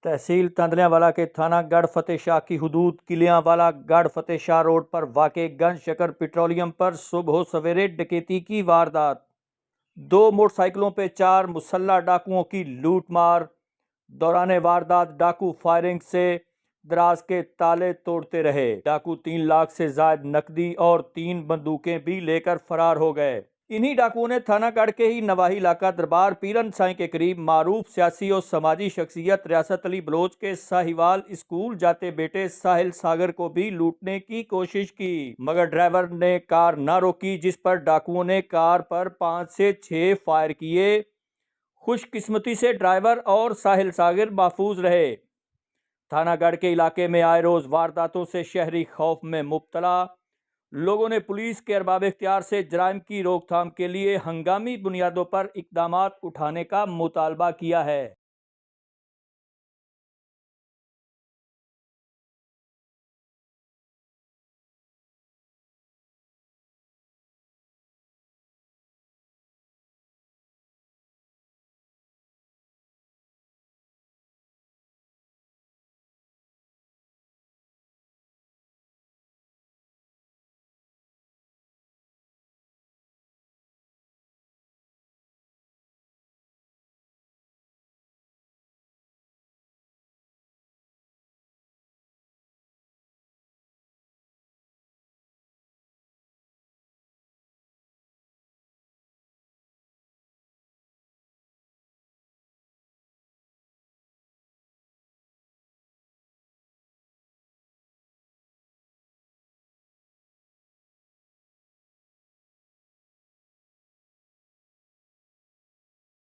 तहसील तांदल्यावाला के थाना गढ़ फतेह शाह की हुदूद किलियांवाला गढ़ फतेह शाह रोड पर वाक़े गंज शकर पेट्रोलियम पर सुबह सवेरे डकैती की वारदात। दो मोटरसाइकिलों पर 4 मुसल्लह डाकुओं की लूटमार। दौरान वारदात डाकू फायरिंग से दराज के ताले तोड़ते रहे। डाकू 3 लाख से ज्यादा नकदी और 3 बंदूकें भी लेकर फरार हो गए। इन्हीं डाकुओं ने थानागढ़ के ही नवाही इलाका दरबार पीरन साईं के करीब मारूफ सियासी और समाजी शख्सियत रियासत अली बलोच के साहिवाल स्कूल जाते बेटे साहिल सागर को भी लूटने की कोशिश की, मगर ड्राइवर ने कार न रोकी, जिस पर डाकुओं ने कार पर 5 से 6 फायर किए। खुशकिस्मती से ड्राइवर और साहिल सागर महफूज रहे। थानागढ़ के इलाके में आए रोज वारदातों से शहरी खौफ में मुब्तला। लोगों ने पुलिस के अरबाब इख्तियार से जराइम की रोकथाम के लिए हंगामी बुनियादों पर इकदामात उठाने का मुतालबा किया है।